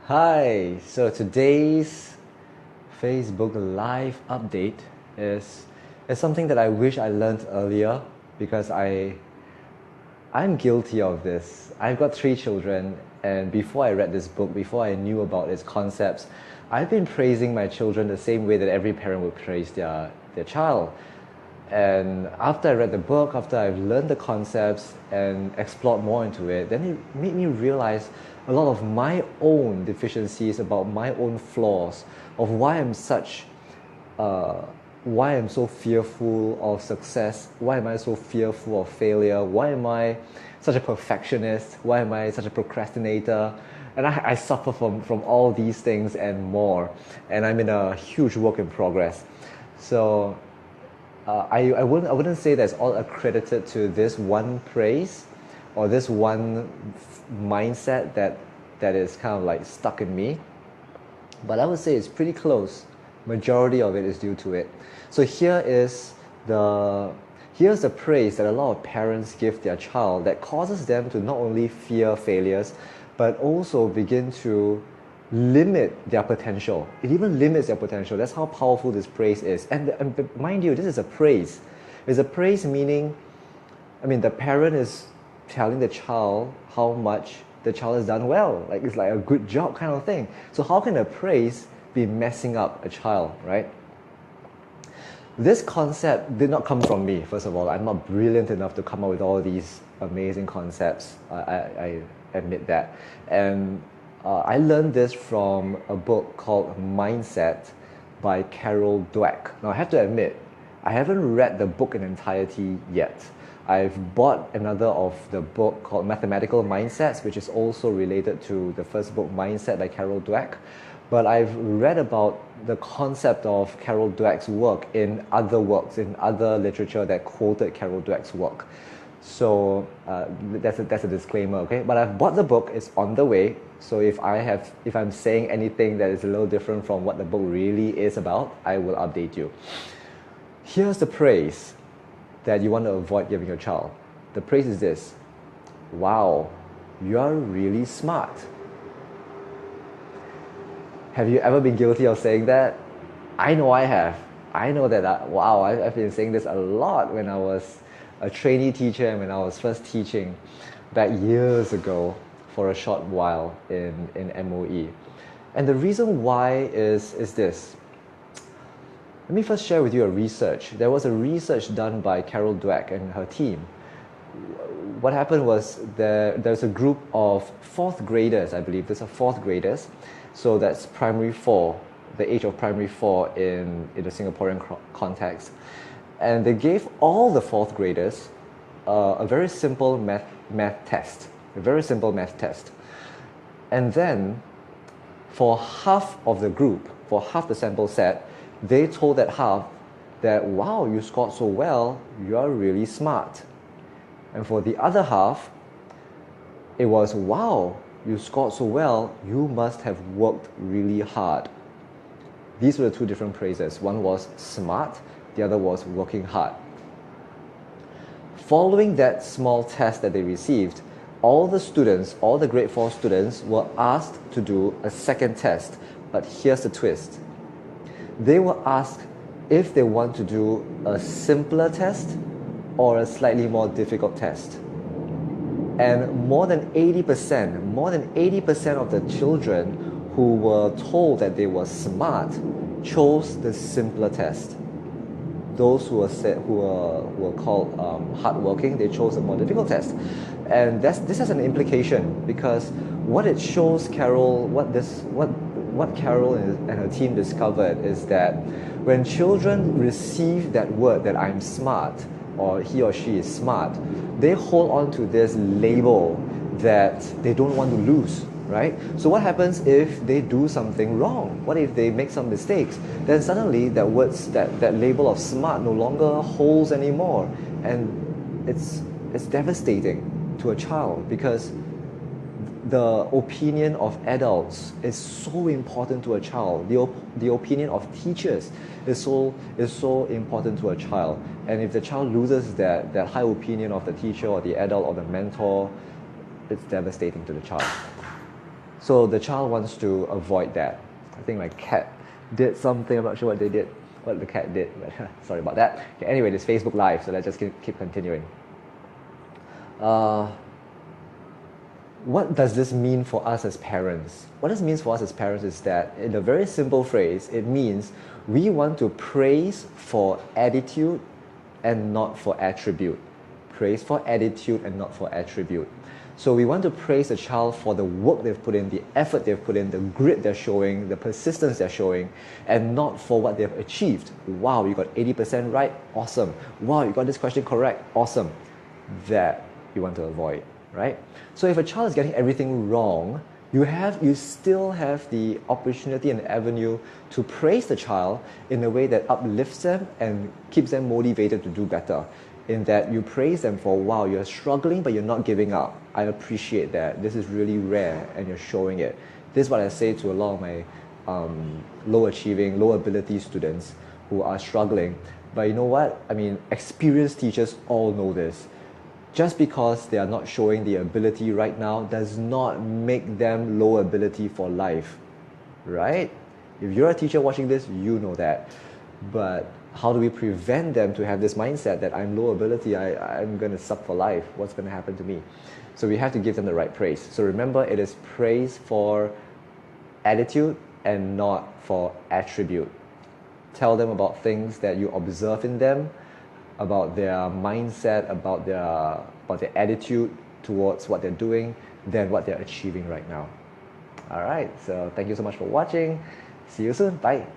Hi, so today's Facebook Live update is, is something that I wish I learned earlier because I'm guilty of this. I've got three children, and before I read this book, before I knew about its concepts, I've been praising my children the same way that every parent would praise their child. And after I read the book, after I've learned the concepts and explored more into it, then it made me realize a lot of my own deficiencies, about my own flaws, of uh, why I'm so fearful of success, why am I so fearful of failure, why am I such a perfectionist, why am I such a procrastinator, and I suffer from all these things and more, and I'm in a huge work in progress. So I wouldn't say that's all accredited to this one praise or this one mindset that is kind of like stuck in me, but I would say it's pretty close. Majority of it is due to it. So the here's the praise that a lot of parents give their child that causes them to not only fear failures, but also begin to limit their potential. It even limits their potential. That's how powerful this praise is. And mind you, this is a praise. It's a praise meaning, I mean, the parent is telling the child how much the child has done well. Like it's like a good job kind of thing. So how can a praise be messing up a child, right? This concept did not come from me, first of all. I'm not brilliant enough to come up with all these amazing concepts. I admit that. And I learned this from a book called Mindset by Carol Dweck. Now, I have to admit, I haven't read the book in entirety yet. I've bought another of the book called Mathematical Mindsets, which is also related to the first book, Mindset by Carol Dweck. But I've read about the concept of Carol Dweck's work in other works, in other literature that quoted Carol Dweck's work. So that's a disclaimer, okay? But I've bought the book; it's on the way. So if I'm saying anything that is a little different from what the book really is about, I will update you. Here's the praise that you want to avoid giving your child. The praise is this: wow, you're really smart. Have you ever been guilty of saying that? I know I have. I know that, I've been saying this a lot when I was a trainee teacher and when I was first teaching back years ago for a short while in MOE. And the reason why is this. Let me first share with you a research. There was a research done by Carol Dweck and her team. What happened was there's a group of fourth graders, I believe. These are fourth graders. So that's primary 4, the age of primary 4 in the Singaporean context. And they gave all the fourth graders a very simple math test. A very simple math test. And then for half of the group, for half the sample set, they told that half that, wow, you scored so well, you're really smart. And for the other half, it was, wow, you scored so well, you must have worked really hard. These were the two different praises. One was smart, the other was working hard. Following that small test that they received, all the students, all the grade 4 students were asked to do a second test. But here's the twist. They were asked if they want to do a simpler test or a slightly more difficult test. And more than 80% of the children who were told that they were smart chose the simpler test. Those who were called hardworking, they chose a more difficult test. And this has an implication, because what it shows Carol, what Carol and her team discovered is that when children receive that word that I'm smart, or he or she is smart, they hold on to this label that they don't want to lose, right? So what happens if they do something wrong? What if they make some mistakes? Then suddenly that label of smart no longer holds anymore. And it's devastating to a child, because the opinion of adults is so important to a child. The opinion of teachers is so important to a child. And if the child loses that high opinion of the teacher or the adult or the mentor, it's devastating to the child. So the child wants to avoid that. I think my cat did something. I'm not sure what they did, what the cat did, but sorry about that. Okay, anyway, this Facebook Live, so let's just keep continuing. What does this mean for us as parents? What this means for us as parents is that, in a very simple phrase, it means we want to praise for attitude and not for attribute. Praise for attitude and not for attribute. So we want to praise the child for the work they've put in, the effort they've put in, the grit they're showing, the persistence they're showing, and not for what they've achieved. Wow, you got 80% right? Awesome. Wow, you got this question correct? Awesome. That you want to avoid, right? So if a child is getting everything wrong, you still have the opportunity and avenue to praise the child in a way that uplifts them and keeps them motivated to do better. In that you praise them for, wow, you're struggling but you're not giving up. I appreciate that. This is really rare and you're showing it. This is what I say to a lot of my low achieving, low ability students who are struggling. But you know what? I mean, experienced teachers all know this. Just because they are not showing the ability right now does not make them low ability for life, right? If you're a teacher watching this, you know that. But how do we prevent them to have this mindset that I'm low ability, I'm going to suck for life, what's going to happen to me? So we have to give them the right praise. So remember, it is praise for attitude and not for attribute. Tell them about things that you observe in them, about their mindset, about their attitude towards what they're doing, than what they're achieving right now. Alright, so thank you so much for watching. See you soon. Bye.